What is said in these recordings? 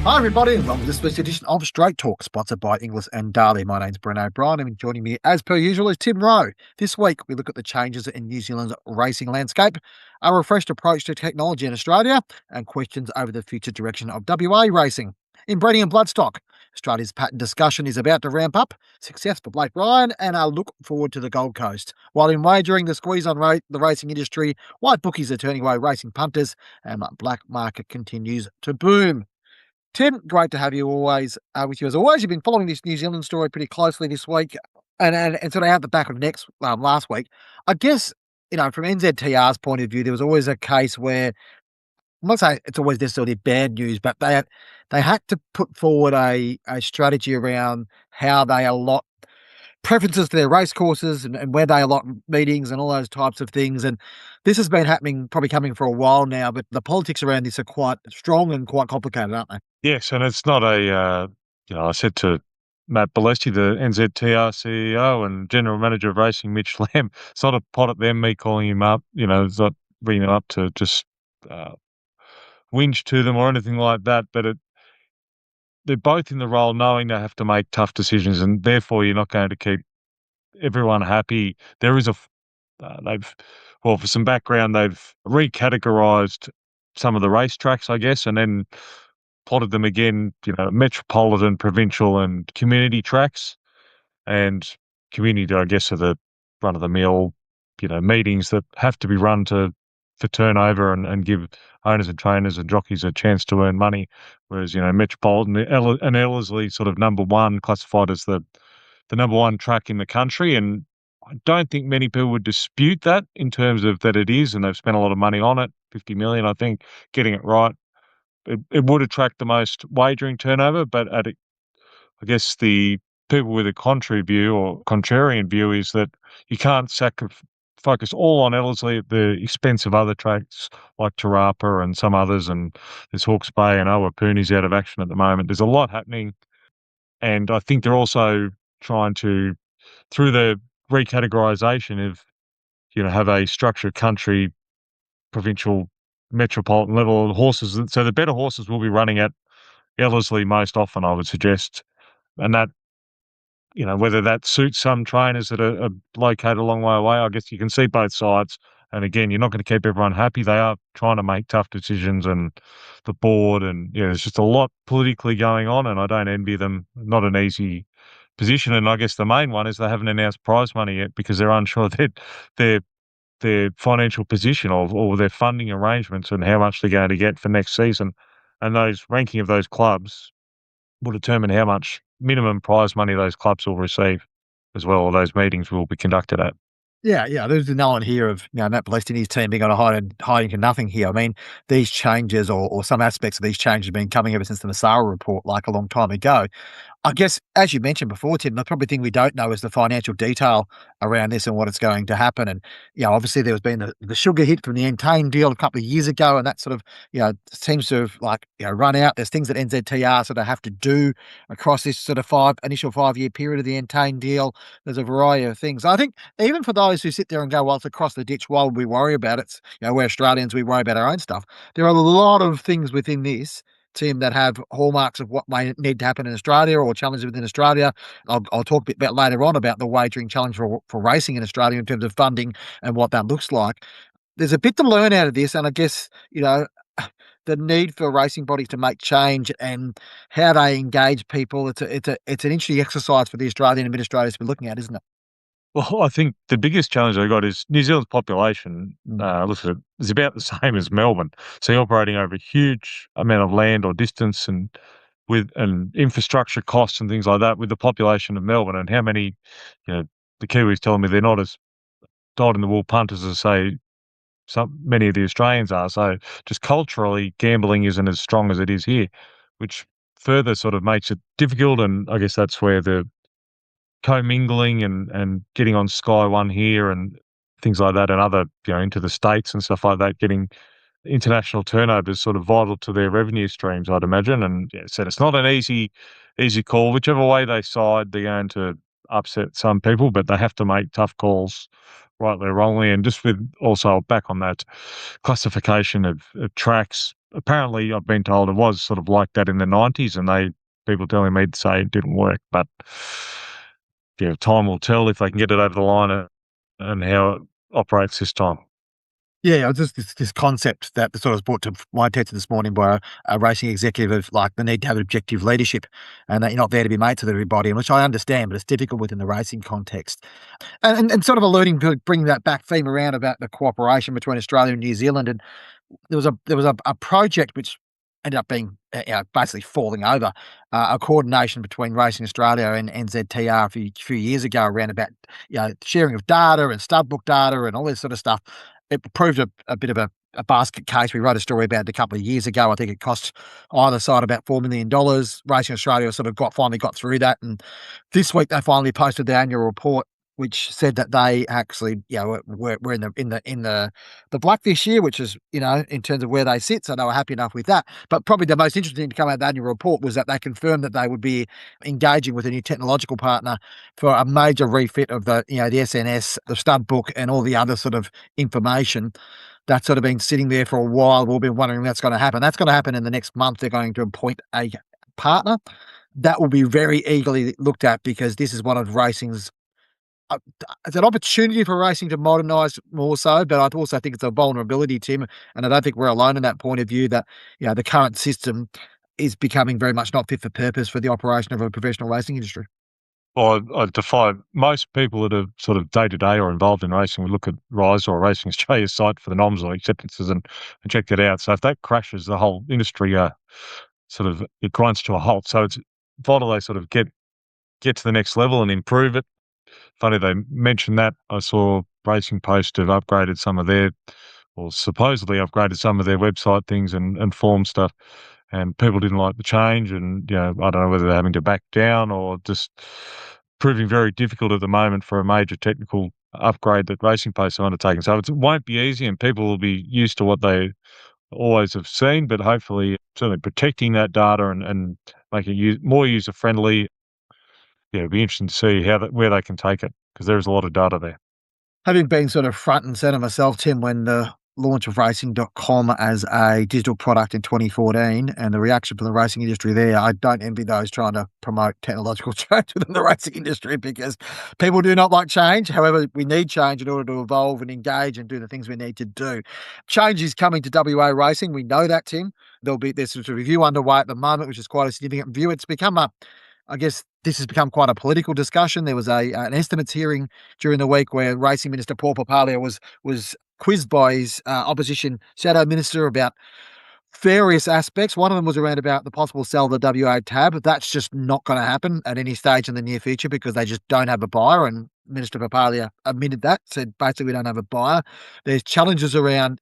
Hi, everybody, and welcome to this week's edition of Straight Talk, sponsored by Inglis and Darley. My name's Brent O'Brien, and joining me, as per usual, is Tim Rowe. This week, we look at the changes in New Zealand's racing landscape, a refreshed approach to technology in Australia, and questions over the future direction of WA racing. In breeding and bloodstock, Australia's pattern discussion is about to ramp up, success for Blake Ryan, and a look forward to the Gold Coast. While in wagering, the squeeze on the racing industry, white bookies are turning away racing punters, and the black market continues to boom. Tim, great to have you always with you as always. You've been following this New Zealand story pretty closely this week, and sort of out the back of next last week. I guess from NZTR's point of view, there was always a case where I'm not saying it's always necessarily bad news, but they had to put forward a strategy around how they allot preferences for their race courses and where they allot meetings and all those types of things. And this has been happening, probably coming for a while now, but the politics around this are quite strong and quite complicated, aren't they? Yes, and it's not I said to Matt Balesti, the NZTR CEO and General Manager of Racing, Mitch Lamb, it's not a pot at them, me calling him up, it's not bringing him up to just uh, whinge to them or anything like that, but they're both in the role knowing they have to make tough decisions, and therefore you're not going to keep everyone happy. There is for some background, they've recategorized some of the racetracks, I guess, and then plotted them again, metropolitan, provincial, and community tracks. And community, I guess, are the run-of-the-mill, meetings that have to be run for turnover and give owners and trainers and jockeys a chance to earn money. Whereas, metropolitan and Ellerslie sort of number one, classified as the number one track in the country. And I don't think many people would dispute that in terms of that it is, and they've spent a lot of money on it, 50 million, I think, getting it right. It would attract the most wagering turnover, but I guess the people with a contrary view or contrarian view is that you can't focus all on Ellerslie at the expense of other tracks like Tarapa and some others, and there's Hawke's Bay and Awapuni's out of action at the moment. There's a lot happening, and I think they're also trying to, through the recategorization of, have a structured country, provincial, metropolitan level horses. So the better horses will be running at Ellerslie most often, I would suggest. And that, whether that suits some trainers that are located a long way away, I guess you can see both sides. And again, you're not going to keep everyone happy. They are trying to make tough decisions, and the board, and there's just a lot politically going on, and I don't envy them. Not an easy position. And I guess the main one is they haven't announced prize money yet because they're unsure that their financial position or their funding arrangements and how much they're going to get for next season. And those ranking of those clubs will determine how much minimum prize money those clubs will receive as well, or those meetings will be conducted at. Yeah. There's no one here of Matt Blessed and his team being on a hiding to nothing here. I mean, these changes or some aspects of these changes have been coming ever since the Massara report, like a long time ago. I guess, as you mentioned before, Tim, the probably thing we don't know is the financial detail around this and what it's going to happen. And, obviously there was been the sugar hit from the Entain deal a couple of years ago, and that sort of, seems to have run out. There's things that NZTR sort of have to do across this sort of initial 5-year period of the Entain deal. There's a variety of things. I think even for those who sit there and go, well, it's across the ditch, why would we worry about it? We're Australians, we worry about our own stuff. There are a lot of things within this team that have hallmarks of what may need to happen in Australia or challenges within Australia. I'll talk a bit about later on about the wagering challenge for racing in Australia in terms of funding and what that looks like. There's a bit to learn out of this, and I guess, the need for racing bodies to make change and how they engage people. It's an interesting exercise for the Australian administrators to be looking at, isn't it? Well, I think the biggest challenge I got is New Zealand's population, is about the same as Melbourne. So you're operating over a huge amount of land or distance, and with and infrastructure costs and things like that, with the population of Melbourne, and how many, the Kiwis telling me they're not as dyed in the wool punters as, say, many of the Australians are. So just culturally, gambling isn't as strong as it is here, which further sort of makes it difficult. And I guess that's where the commingling and getting on Sky One here and things like that, and other, into the States and stuff like that, getting international turnover is sort of vital to their revenue streams, I'd imagine. And so it's not an easy call. Whichever way they side, they're going to upset some people, but they have to make tough calls, rightly or wrongly. And just with also back on that classification of tracks, apparently I've been told it was sort of like that in the '90s, and people telling me to say it didn't work, but yeah, time will tell if they can get it over the line, and how it operates this time. Yeah, just this concept that sort of was brought to my attention this morning by a racing executive of like the need to have objective leadership and that you're not there to be mates with everybody, which I understand, but it's difficult within the racing context. And sort of alluding to bringing that back theme around about the cooperation between Australia and New Zealand, and there was a project which ended up being basically falling over, a coordination between Racing Australia and NZTR a few years ago around about sharing of data and stud book data and all this sort of stuff. It proved a bit of a basket case. We wrote a story about it a couple of years ago. I think it cost either side about $4 million. Racing Australia sort of finally got through that, and this week they finally posted their annual report, which said that they actually, we're in the black this year, which is, in terms of where they sit. So they were happy enough with that. But probably the most interesting to come out of the annual report was that they confirmed that they would be engaging with a new technological partner for a major refit of the SNS, the stud book, and all the other sort of information that's sort of been sitting there for a while. We've been wondering when that's going to happen. That's going to happen in the next month. They're going to appoint a partner. That will be very eagerly looked at because this is one of racing's uh, it's an opportunity for racing to modernise more so, but I also think it's a vulnerability, Tim, and I don't think we're alone in that point of view that, the current system is becoming very much not fit for purpose for the operation of a professional racing industry. Well, I defy most people that are sort of day to day or involved in racing would look at Rise or Racing Australia's site for the noms or acceptances and check that out. So if that crashes, the whole industry sort of it grinds to a halt. So it's vital they sort of get to the next level and improve it. Funny they mentioned that. I saw Racing Post have upgraded some of their, or supposedly upgraded some of their website things and form stuff, and people didn't like the change. And I don't know whether they're having to back down or just proving very difficult at the moment for a major technical upgrade that Racing Post are undertaking. So it won't be easy, and people will be used to what they always have seen. But hopefully, certainly protecting that data and making it more user friendly. Yeah, it'll be interesting to see where they can take it because there is a lot of data there. Having been sort of front and center myself, Tim, when the launch of racing.com as a digital product in 2014 and the reaction from the racing industry there, I don't envy those trying to promote technological change within the racing industry because people do not like change. However, we need change in order to evolve and engage and do the things we need to do. Change is coming to WA racing. We know that, Tim. There's a review underway at the moment, which is quite a significant review. It's become I guess this has become quite a political discussion. There was an estimates hearing during the week where Racing Minister Paul Papalia was quizzed by his opposition shadow minister about various aspects. One of them was around about the possible sell of the WA tab. That's just not going to happen at any stage in the near future because they just don't have a buyer. And Minister Papalia admitted that, said basically we don't have a buyer. There's challenges around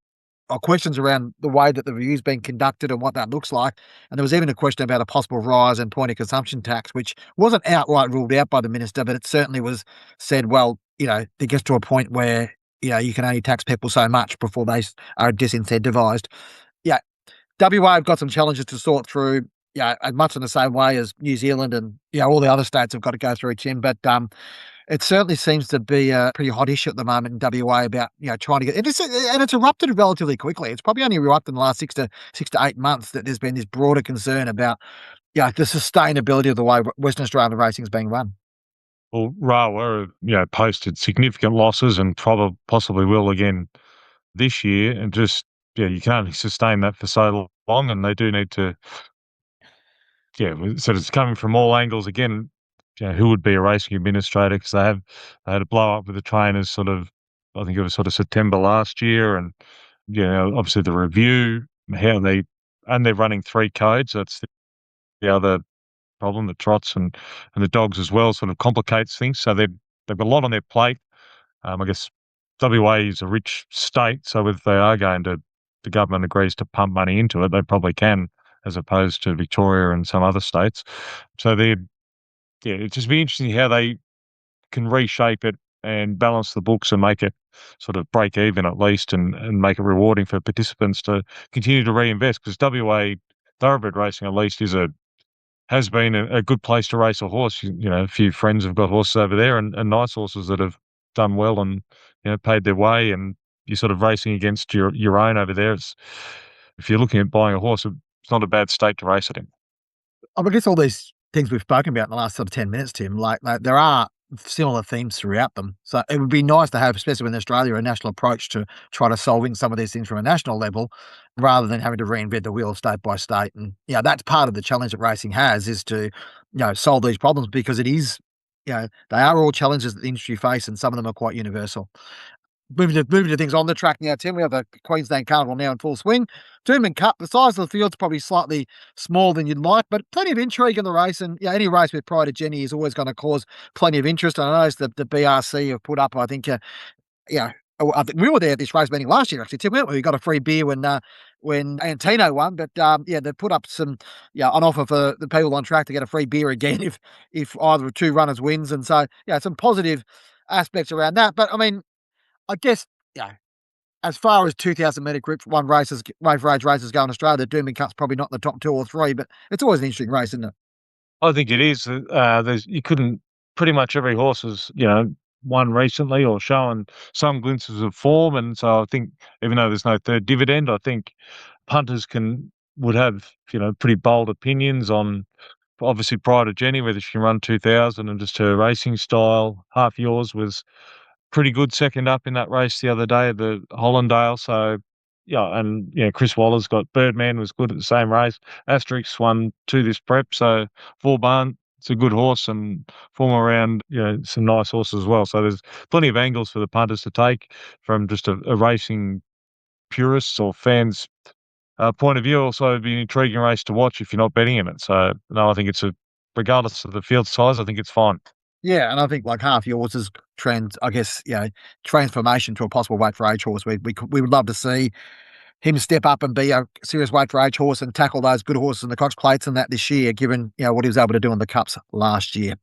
or questions around the way that the review's been conducted and what that looks like. And there was even a question about a possible rise in point of consumption tax, which wasn't outright ruled out by the minister, but it certainly was said, well, it gets to a point where, you can only tax people so much before they are disincentivized. Yeah, WA have got some challenges to sort through, much in the same way as New Zealand and, all the other states have got to go through, Tim. But it certainly seems to be a pretty hot issue at the moment in WA about, trying to get it's erupted relatively quickly. It's probably only erupted in the last 6 to 8 months that there's been this broader concern about, the sustainability of the way Western Australian racing is being run. Well, Rawa, posted significant losses and possibly will again this year, and just you can only sustain that for so long, and they do need to. So it's coming from all angles again. Who would be a racing administrator? Because they had a blow up with the trainers. Sort of, I think it was sort of September last year, and obviously the review, how they're running 3 codes. That's the other problem. The trots and the dogs as well sort of complicates things. So they've got a lot on their plate. I guess WA is a rich state, so if they are going to, the government agrees to pump money into it, they probably can, as opposed to Victoria and some other states. So it'd just be interesting how they can reshape it and balance the books and make it sort of break even at least, and make it rewarding for participants to continue to reinvest. Because WA thoroughbred racing at least has been a good place to race a horse. A few friends have got horses over there, and nice horses that have done well and paid their way, and you're sort of racing against your own over there. if you're looking at buying a horse, it's not a bad state to race it in. I guess all these things we've spoken about in the last sort of 10 minutes, Tim, like there are similar themes throughout them. So it would be nice to have, especially in Australia, a national approach to try to solving some of these things from a national level rather than having to reinvent the wheel state by state. And, that's part of the challenge that racing has is to, solve these problems because it is, they are all challenges that the industry face and some of them are quite universal. Moving to things on the track now, Tim. We have the Queensland Carnival now in full swing. Doomben Cup, the size of the field's probably slightly smaller than you'd like, but plenty of intrigue in the race. And any race with Pride of Jenny is always going to cause plenty of interest. And I noticed that the BRC have put up, I think, I think we were there at this race meeting last year, actually, Tim, weren't we? We got a free beer when Antino won, but they put up some an offer for the people on track to get a free beer again if either of two runners wins, and so some positive aspects around that. But I mean, I guess, as far as 2,000-metre Group 1 races, wave age races go in Australia, the Doomben Cup's probably not in the top 2 or 3, but it's always an interesting race, isn't it? I think it is. There's you couldn't pretty much every horse has, won recently or shown some glimpses of form, and so I think even though there's no third dividend, I think punters would have, pretty bold opinions on obviously Pride of Jenny, whether she can run 2,000 and just her racing style. Half Yours was pretty good second up in that race the other day at the Hollandale. So, and Chris Waller's got Birdman was good at the same race. Asterix won to this prep. So Vauban, it's a good horse and form around, some nice horses as well. So there's plenty of angles for the punters to take from just a racing purists or fans point of view. Also, it'd be an intriguing race to watch if you're not betting in it. So no, I think regardless of the field size, I think it's fine. Yeah, and I think like half yours is transformation to a possible weight for age horse. We would love to see him step up and be a serious weight for age horse and tackle those good horses in the Cox Plates and that this year, given what he was able to do in the Cups last year.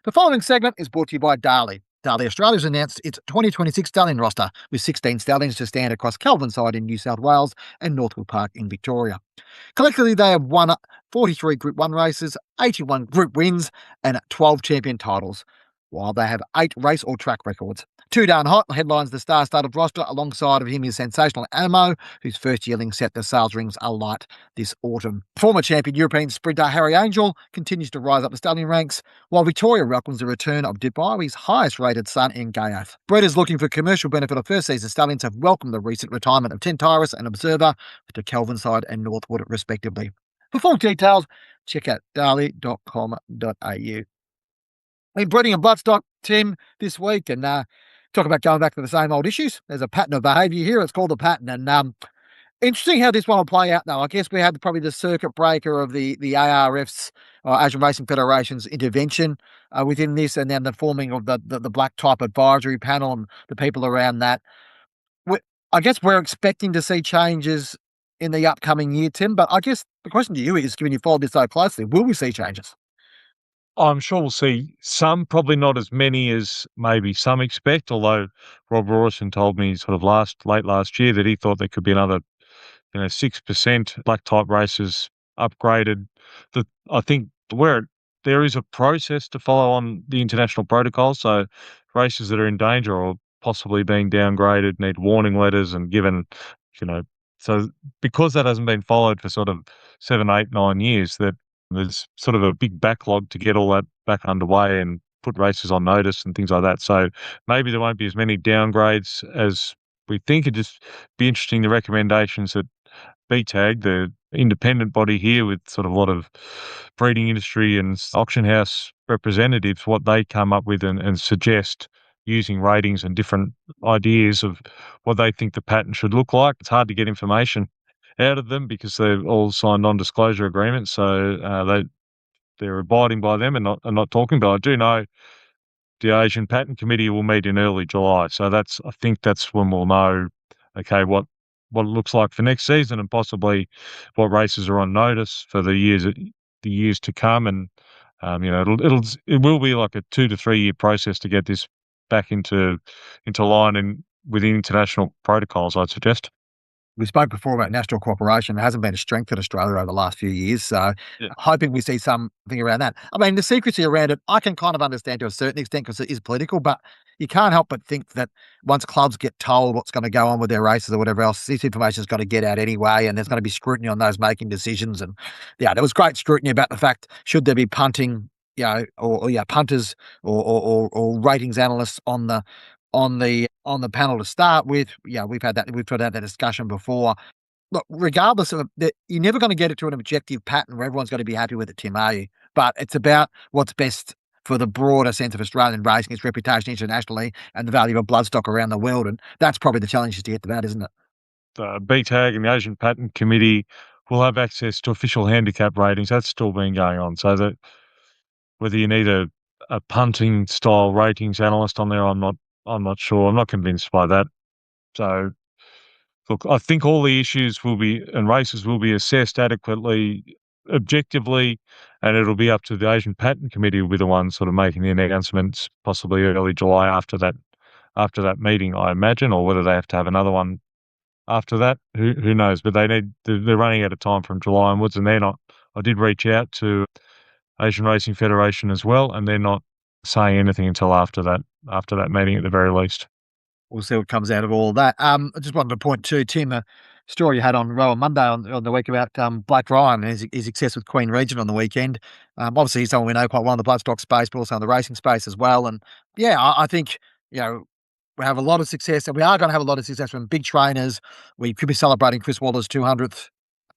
The following segment is brought to you by Darley. Darley Australia's announced its 2026 stallion roster with 16 stallions to stand across Kelvinside in New South Wales and Northwood Park in Victoria. Collectively, they have won 43 Group 1 races, 81 Group wins, and 12 champion titles, while they have 8 race or track records. Too Darn Hot headlines the star-studded roster. Alongside of him is Sensational Ammo, whose first yearling set the sales rings alight this autumn. Former champion European sprinter Harry Angel continues to rise up the stallion ranks, while Victoria welcomes the return of Dubai's highest-rated son in Gayoth. Breeders looking for commercial benefit of first-season stallions have welcomed the recent retirement of Tentaris and Observer to Kelvinside and Northwood, respectively. For full details, check out darley.com.au. Been breeding and bloodstock, Tim, this week, and talk about going back to the same old issues. There's a pattern of behaviour here. It's called the pattern, and interesting how this one will play out. Now, I guess we had probably the circuit breaker of the ARF's or Asian Racing Federation's intervention within this, and then the forming of the black type advisory panel and the people around that. I guess we're expecting to see changes in the upcoming year, Tim. But I guess the question to you is, given you followed this so closely, will we see changes? I'm sure we'll see some, probably not as many as maybe some expect, although Rob Rawson told me sort of late last year that he thought there could be another, 6% black type races upgraded. I think there is a process to follow on the international protocol, so races that are in danger or possibly being downgraded need warning letters and given, you know, so because that hasn't been followed for sort of 7, 8, 9 years, that there's sort of a big backlog to get all that back underway and put races on notice and things like that. So maybe there won't be as many downgrades as we think. It'd just be interesting, the recommendations that BTAG, the independent body here with sort of a lot of breeding industry and auction house representatives, what they come up with and suggest using ratings and different ideas of what they think the pattern should look like. It's hard to get information out of them because they've all signed non-disclosure agreements, so they're abiding by them and not talking. But I do know the Asian Patent Committee will meet in early July, so I think that's when we'll know, okay, what it looks like for next season and possibly what races are on notice for the years to come. And it will be like a 2 to 3 year process to get this back into line and within international protocols, I'd suggest. We spoke before about national cooperation. It hasn't been a strength in Australia over the last few years. So, Yeah. hoping we see something around that. I mean, the secrecy around it, I can kind of understand to a certain extent because it is political, but you can't help but think that once clubs get told what's going to go on with their races or whatever else, this information's got to get out anyway, and there's going to be scrutiny on those making decisions. And yeah, there was great scrutiny about the fact should there be punting, or yeah, punters or ratings analysts on the panel to start with. Yeah, we've had that discussion before. Look, regardless of that, you're never going to get it to an objective pattern where everyone's going to be happy with it, Tim, are you? But it's about what's best for the broader sense of Australian racing, its reputation internationally, and the value of bloodstock around the world. And that's probably the challenge to get to that, isn't it? BTAG and the Asian Patent Committee will have access to official handicap ratings. That's still been going on. So that whether you need a punting style ratings analyst on there, I'm not sure. I'm not convinced by that. So look, I think all the issues will be and races will be assessed adequately, objectively, and it'll be up to the Asian Patent Committee will be the ones sort of making the announcements, possibly early July after that meeting, I imagine, or whether they have to have another one after that. Who knows? But they're running out of time from July onwards, and they're not. I did reach out to Asian Racing Federation as well, and they're not saying anything until after that meeting at the very least. We'll see what comes out of all that. I just wanted to point to Tim, a story you had on Row on Monday on the week about Blake Ryan and his success with Queen Region on the weekend. Obviously, he's someone we know quite well in the bloodstock space, but also in the racing space as well. And yeah, I think you know we have a lot of success, and we are going to have a lot of success from big trainers. We could be celebrating Chris Waller's 200th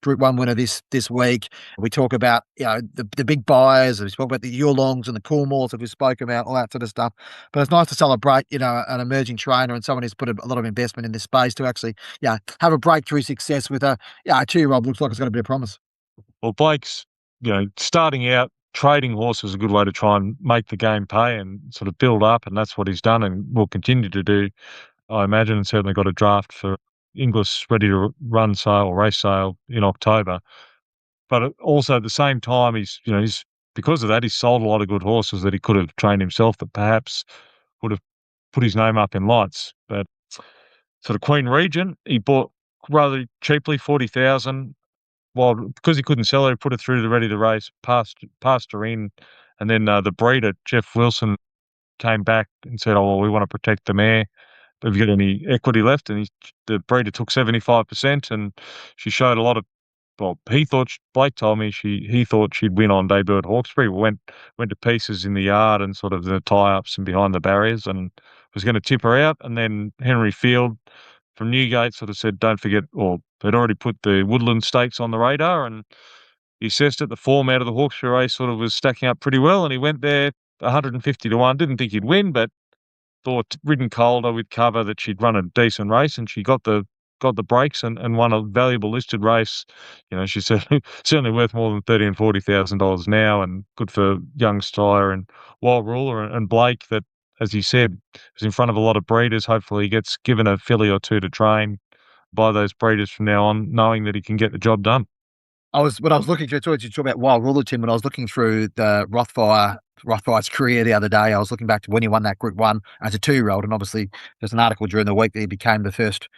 Group 1 winner this week. We talk about the big buyers. We spoke about the Yulongs and the Coolmores that we spoke about, all that sort of stuff. But it's nice to celebrate, an emerging trainer and someone who's put a lot of investment in this space to actually, have a breakthrough success with a 2-year-old looks like it's going to be a promise. Well, Blake's, starting out, trading horses is a good way to try and make the game pay and sort of build up, and that's what he's done and will continue to do, I imagine, and certainly got a draft for Inglis ready to run sale or race sale in October. But also at the same time, he's because of that, he's sold a lot of good horses that he could have trained himself that perhaps would have put his name up in lights. But sort of Queen Regent, he bought rather cheaply, 40,000. Well, because he couldn't sell her, he put her through to ready to race, passed her in, and then the breeder, Jeff Wilson, came back and said, "Oh, well, we want to protect the mare. Have you got any equity left?" And the breeder took 75%, and she showed a lot of. Well, Blake told me he thought she'd win on debut at Hawkesbury. Went to pieces in the yard and sort of the tie-ups and behind the barriers, and was going to tip her out. And then Henry Field from Newgate sort of said, "Don't forget," or they'd already put the Woodland Stakes on the radar, and he assessed it. The form out of the Hawkesbury race sort of was stacking up pretty well, and he went there 150 to 1. Didn't think he'd win, but thought ridden colder with cover that she'd run a decent race, and she got the breaks and won a valuable listed race. She's certainly worth more than $30,000 and $40,000 now, and good for young Steyr and Wild Ruler and Blake. That, as he said, is in front of a lot of breeders. Hopefully, he gets given a filly or two to train by those breeders from now on, knowing that he can get the job done. When I was looking through, you talk about Wild Ruler, Tim, when I was looking through the Rothfire's career the other day, I was looking back to when he won that Group 1 as a 2-year-old, and obviously there's an article during the week that he became the first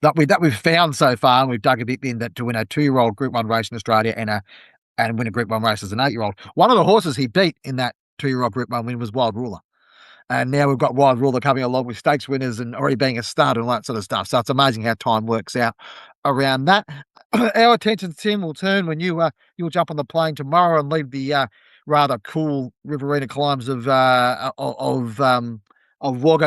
that we've found so far, and we've dug a bit in that to win a 2-year-old Group 1 race in Australia and win a Group 1 race as an 8-year-old. One of the horses he beat in that 2-year-old Group 1 win was Wild Ruler. And now we've got Wild Ruler coming along with stakes winners and already being a stud and all that sort of stuff. So it's amazing how time works out around that. Our attention, Tim, will turn when you'll jump on the plane tomorrow and leave the rather cool Riverina climbs of Wagga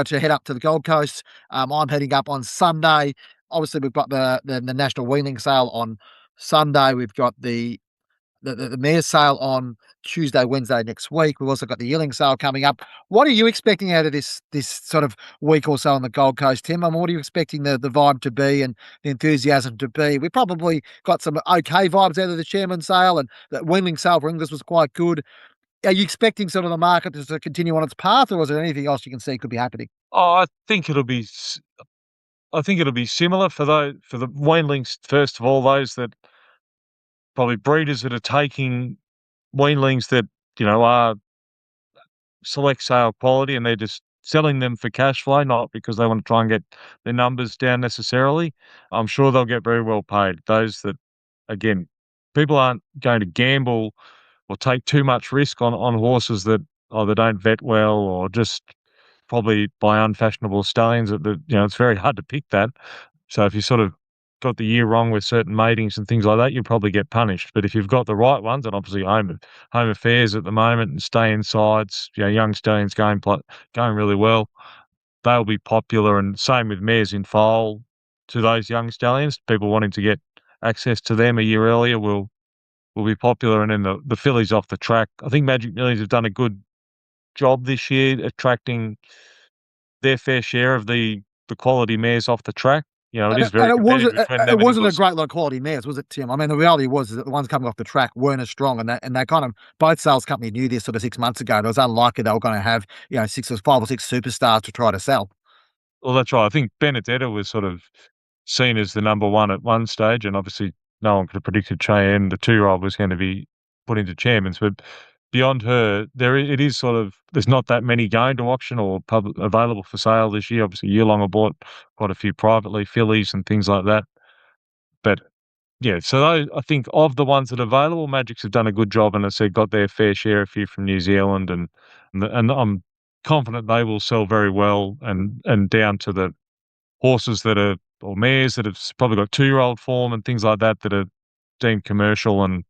to head up to the Gold Coast. I'm heading up on Sunday. Obviously, we've got the National Wheeling Sale on Sunday. We've got the mare's sale on Tuesday, Wednesday next week. We've also got the yearling sale coming up. What are you expecting out of this sort of week or so on the Gold Coast, Tim? I mean, what are you expecting the vibe to be and the enthusiasm to be? We probably got some okay vibes out of the chairman's sale, and the Wheeling sale for Inglis was quite good. Are you expecting sort of the market to sort of continue on its path, or is there anything else you can see could be happening? Oh, I think it'll be similar for the weanlings. First of all, those that probably breeders that are taking weanlings that are select sale quality, and they're just selling them for cash flow, not because they want to try and get their numbers down necessarily. I'm sure they'll get very well paid. Those that, again, people aren't going to gamble or take too much risk on horses that either don't vet well or just probably buy unfashionable stallions it's very hard to pick that. So if you sort of got the year wrong with certain matings and things like that, you'll probably get punished. But if you've got the right ones, and obviously home affairs at the moment and stay insides, young stallions going really well, they'll be popular. And same with mares in foal to those young stallions. People wanting to get access to them a year earlier will be popular. And then the fillies off the track. I think Magic Millions have done a good job this year attracting their fair share of the quality mares off the track. It is very And competitive between it them and wasn't a Inglis. great low quality mares, was it, Tim? I mean, the reality was that the ones coming off the track weren't as strong, and they kind of both sales companies knew this sort of 6 months ago. And it was unlikely they were going to have 5 or 6 superstars to try to sell. Well, that's right. I think Benedetta was sort of seen as the number one at one stage, and obviously no one could have predicted Cheyenne, the two-year-old, was going to be put into champions. But beyond her, it is sort of there's not that many going to auction or available for sale this year. Obviously, Yearlong have bought quite a few privately, fillies and things like that. But yeah, so I think of the ones that are available, Magics have done a good job, and as I said, got their fair share, a few from New Zealand, and I'm confident they will sell very well, and down to the horses that are or mares that have probably got two-year-old form and things like that that are deemed commercial, and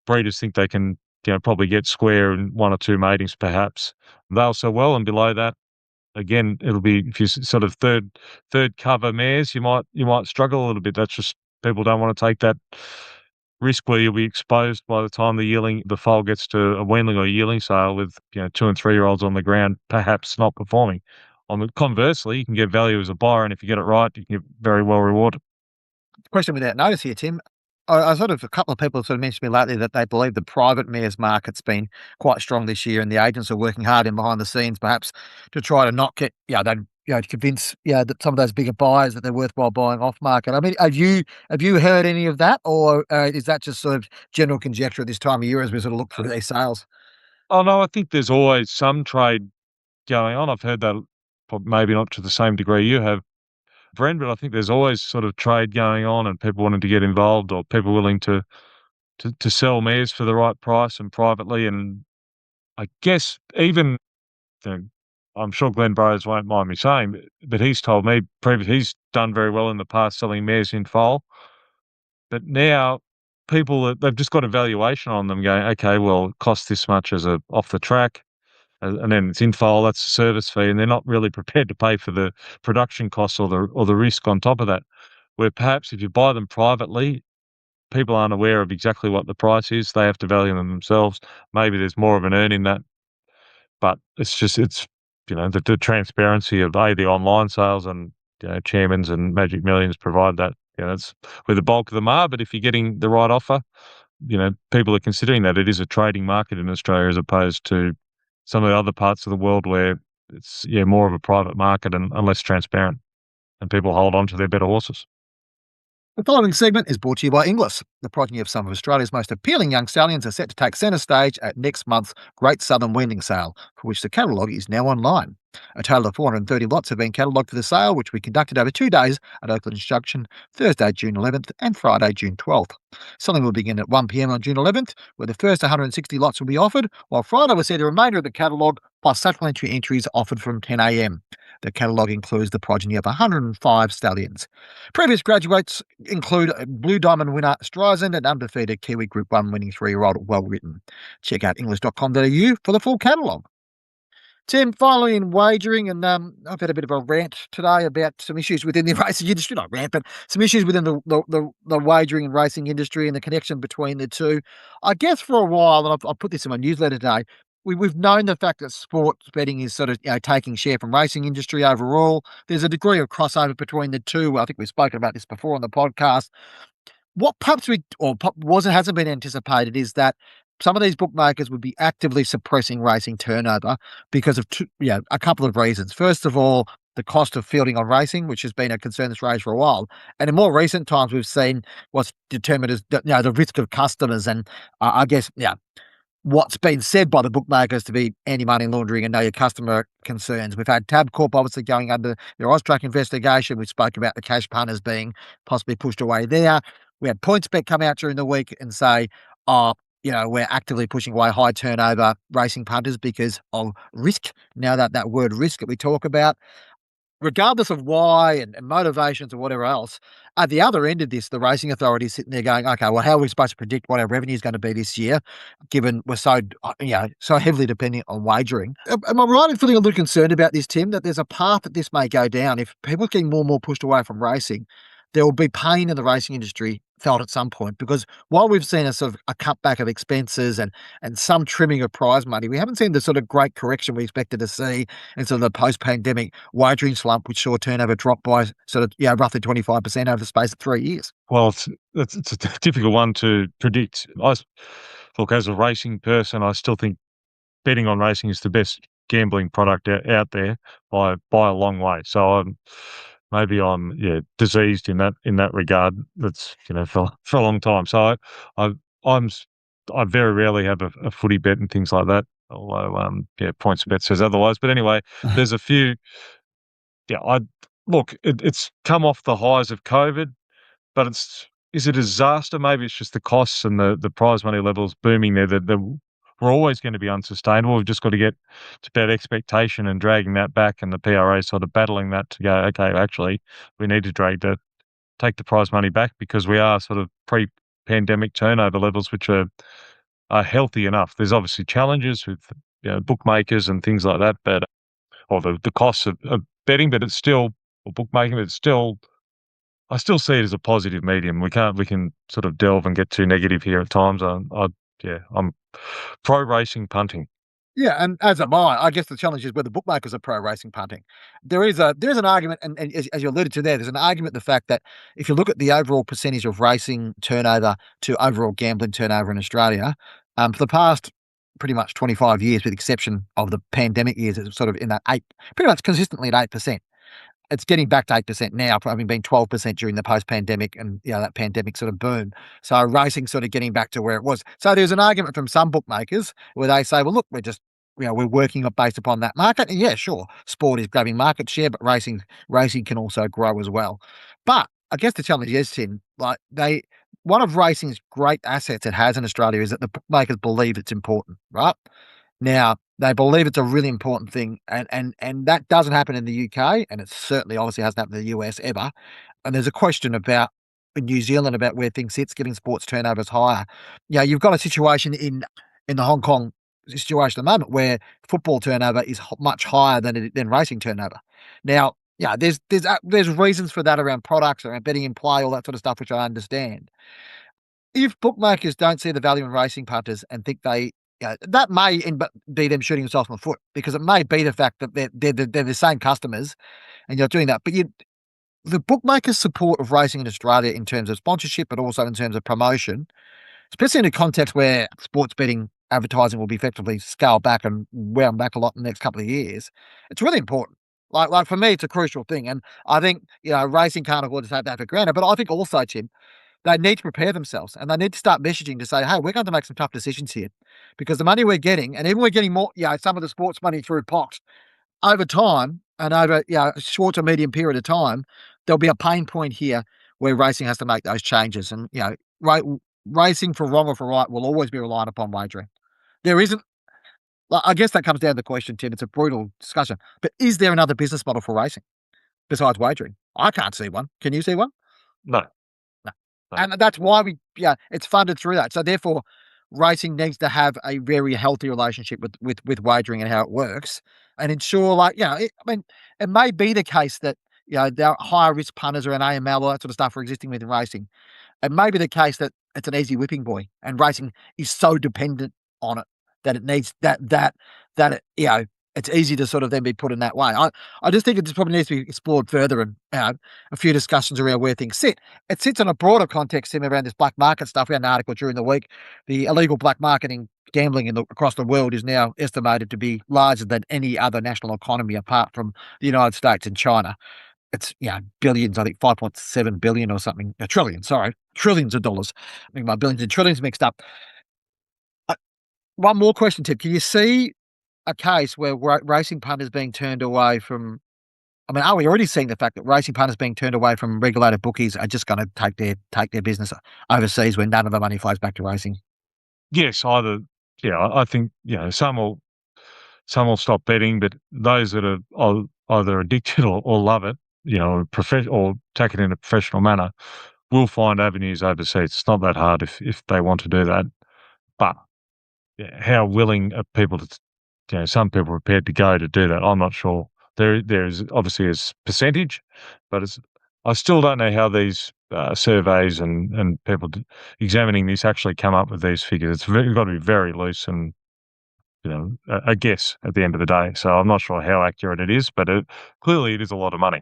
breeders think they can probably get square in one or two matings perhaps. They'll sell well, and below that, again, it'll be if you sort of third cover mares, you might struggle a little bit. That's just people don't want to take that risk where you'll be exposed by the time the foal gets to a weanling or yearling sale with 2 and 3-year-olds on the ground, perhaps not performing. Conversely, you can get value as a buyer, and if you get it right, you can get very well rewarded. Question without notice here, Tim. I sort of a couple of people have sort of mentioned to me lately that they believe the private mares market's been quite strong this year, and the agents are working hard in behind the scenes, perhaps to try to not get, they, to convince, that some of those bigger buyers that they're worthwhile buying off market. I mean, have you heard any of that, or is that just sort of general conjecture at this time of year as we sort of look through these sales? Oh, no, I think there's always some trade going on. I've heard that, maybe not to the same degree you have, Bren, but I think there's always sort of trade going on and people wanting to get involved or people willing to sell mares for the right price and privately. And I guess even, you know, I'm sure Glenn Burrows won't mind me saying, but he's told me he's done very well in the past selling mares in foal. But now they've just got a valuation on them going, okay, well, it costs this much as a off the track. And then it's in foal, that's a service fee, and they're not really prepared to pay for the production costs or the risk on top of that. Where perhaps if you buy them privately, people aren't aware of exactly what the price is. They have to value them themselves. Maybe there's more of an earn in that, but it's the transparency of the online sales and Chairmans and Magic Millions provide that. That's where the bulk of them are. But if you're getting the right offer, people are considering that it is a trading market in Australia as opposed to some of the other parts of the world where it's more of a private market and less transparent, and people hold on to their better horses. The following segment is brought to you by Inglis. The progeny of some of Australia's most appealing young stallions are set to take centre stage at next month's Great Southern Weaning Sale, for which the catalogue is now online. A total of 430 lots have been catalogued for the sale, which we conducted over 2 days at Oakland Junction, Thursday, June 11th and Friday, June 12th. Selling will begin at 1 p.m. on June 11th, where the first 160 lots will be offered, while Friday will see the remainder of the catalogue plus supplementary entries offered from 10 a.m. The catalogue includes the progeny of 105 stallions. Previous graduates include Blue Diamond winner Streisand and undefeated Kiwi Group 1 winning 3-year-old Well Written. Check out english.com.au for the full catalogue. Tim, finally in wagering, and I've had a bit of a rant today about some issues within the racing industry, not rant, but some issues within the wagering and racing industry and the connection between the two. I guess for a while, and I've put this in my newsletter today, we've known the fact that sports betting is sort of taking share from racing industry overall. There's a degree of crossover between the two. I think we've spoken about this before on the podcast. What perhaps hasn't been anticipated is that some of these bookmakers would be actively suppressing racing turnover because of a couple of reasons. First of all, the cost of fielding on racing, which has been a concern that's raised for a while, and in more recent times, we've seen what's determined as the risk of customers, and I guess what's been said by the bookmakers to be anti-money laundering and know your customer concerns. We've had Tabcorp obviously going under their Austrac investigation. We spoke about the cash punters being possibly pushed away there. We had PointsBet come out during the week and say, oh, we're actively pushing away high turnover racing punters because of risk. Now that word risk that we talk about, regardless of why and motivations or whatever else, at the other end of this, the racing authority is sitting there going, okay, well, how are we supposed to predict what our revenue is going to be this year, given we're so heavily dependent on wagering? Am I right in feeling a little concerned about this, Tim, that there's a path that this may go down? If people are getting more and more pushed away from racing, there will be pain in the racing industry felt at some point, because while we've seen a sort of a cutback of expenses and some trimming of prize money, we haven't seen the sort of great correction we expected to see in sort of the post-pandemic wagering slump, which saw turnover drop by sort of roughly 25% over the space of 3 years. Well, it's a difficult one to predict. Look, as a racing person, I still think betting on racing is the best gambling product out there by a long way. So maybe I'm diseased in that regard. That's for a long time. So I I'm s- I very rarely have a footy bet and things like that. Although points bet says otherwise. But anyway, there's a few. Yeah, I look. It's come off the highs of COVID, but is it a disaster? Maybe it's just the costs and the prize money levels booming there that we're always going to be unsustainable. We've just got to get to that expectation and dragging that back, and the PRA sort of battling that to go, okay, actually, we need to take the prize money back because we are sort of pre-pandemic turnover levels, which are healthy enough. There's obviously challenges with bookmakers and things like that, but or the costs of betting, but it's still or bookmaking, but it's still I still see it as a positive medium. We can sort of delve and get too negative here at times. I'm pro racing punting. Yeah, and as am I. I guess the challenge is where the bookmakers are pro racing punting. There's an argument, and as you alluded to there's an argument the fact that if you look at the overall percentage of racing turnover to overall gambling turnover in Australia, for the past pretty much 25 years, with the exception of the pandemic years, it's sort of in that pretty much consistently at 8%. It's getting back to 8% now, from having been 12% during the post-pandemic and, that pandemic sort of boom. So racing sort of getting back to where it was. So there's an argument from some bookmakers where they say, well, look, we're working on based upon that market. And yeah, sure, sport is grabbing market share, but racing can also grow as well. But I guess the challenge is, Tim, one of racing's great assets it has in Australia is that the bookmakers believe it's important, right? Now, they believe it's a really important thing, and that doesn't happen in the UK, and it certainly obviously hasn't happened in the US ever. And there's a question about in New Zealand about where things sits, getting sports turnovers higher. You've got a situation in the Hong Kong situation at the moment where football turnover is much higher than racing turnover. Now, there's reasons for that around products, around betting in play, all that sort of stuff, which I understand. If bookmakers don't see the value in racing punters and think that may be them shooting themselves in the foot, because it may be the fact that they're the same customers and you're doing that. But the bookmakers' support of racing in Australia in terms of sponsorship, but also in terms of promotion, especially in a context where sports betting advertising will be effectively scaled back and wound back a lot in the next couple of years, it's really important. Like for me, it's a crucial thing. And I think, racing can't afford to take that for granted. But I think also, Tim, they need to prepare themselves and they need to start messaging to say, hey, we're going to make some tough decisions here because the money we're getting, and even we're getting more, some of the sports money through pot over time and over a short to medium period of time, there'll be a pain point here where racing has to make those changes. And, ra- racing for wrong or for right will always be reliant upon wagering. There isn't, I guess that comes down to the question, Tim. It's a brutal discussion, but is there another business model for racing besides wagering? I can't see one. Can you see one? No, No. no. And that's why it's funded through that. So therefore, racing needs to have a very healthy relationship with wagering and how it works, and ensure, it may be the case that there are higher risk punters around AML, all that sort of stuff are existing within racing. It may be the case that it's an easy whipping boy, and racing is so dependent on it that it needs that it's easy to sort of then be put in that way. I just think it just probably needs to be explored further and a few discussions around where things sit. It sits in a broader context, Tim, around this black market stuff. We had an article during the week. The illegal black marketing gambling across the world is now estimated to be larger than any other national economy apart from the United States and China. It's billions, I think 5.7 billion or something. A trillion, sorry. Trillions of dollars. I think my billions and trillions mixed up. One more question, Tim. Can you see a case where racing punters being turned away from? I mean, are we already seeing the fact that racing punters being turned away from regulated bookies are just going to take their business overseas when none of the money flows back to racing? Yes, either. Yeah, I think some will stop betting, but those that are either addicted or love it, or take it in a professional manner, will find avenues overseas. It's not that hard if they want to do that. But yeah, how willing are people to, some people are prepared to go to do that. I'm not sure. There's obviously a percentage, but I still don't know how these surveys and people examining this actually come up with these figures. It's got to be very loose and a guess at the end of the day. So I'm not sure how accurate it is, but clearly it is a lot of money.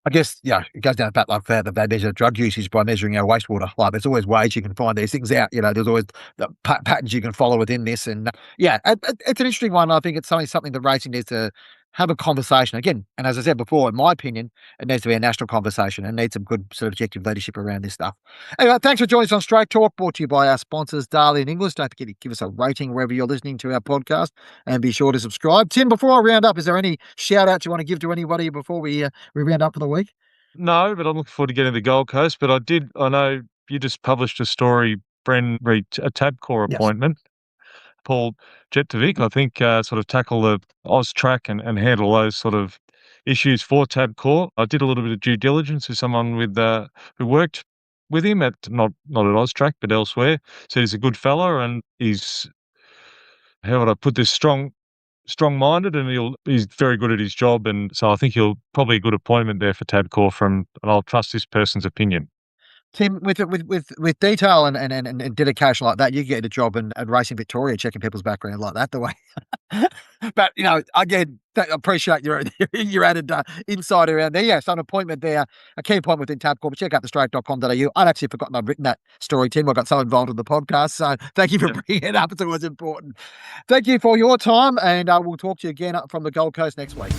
I guess, it goes down the fact like that they measure drug usage by measuring our wastewater. Like, there's always ways you can find these things out. There's always the patterns you can follow within this. And it's an interesting one. I think it's something that racing needs to have a conversation again. And as I said before, in my opinion, it needs to be a national conversation and needs some good sort of objective leadership around this stuff. Anyway, thanks for joining us on Straight Talk, brought to you by our sponsors, Darley and English. Don't forget to give us a rating wherever you're listening to our podcast and be sure to subscribe. Tim, before I round up, is there any shout outs you want to give to anybody before we round up for the week? No, but I'm looking forward to getting to the Gold Coast. But I know you just published a story, Bren, a Tabcorp Yes. appointment. Paul Jettovic, I think, sort of tackle the Austrack and handle those sort of issues for Tabcorp. I did a little bit of due diligence with someone who worked with him at not at Austrack but elsewhere. Said he's a good fella and he's, how would I put this, strong-minded, and he's very good at his job, and so I think he'll probably a good appointment there for Tabcorp and I'll trust this person's opinion. Tim, with detail and dedication like that, you get a job in Racing Victoria, checking people's background like that. The way, but again, I appreciate your added insight around there. Yeah, so an appointment there, a key appointment within Tabcorp. Check out thestraight.com.au. I'd actually forgotten I'd written that story, Tim. I got so involved in the podcast, so thank you for Yep. bringing it up. It's always important. Thank you for your time, and we'll talk to you again from the Gold Coast next week.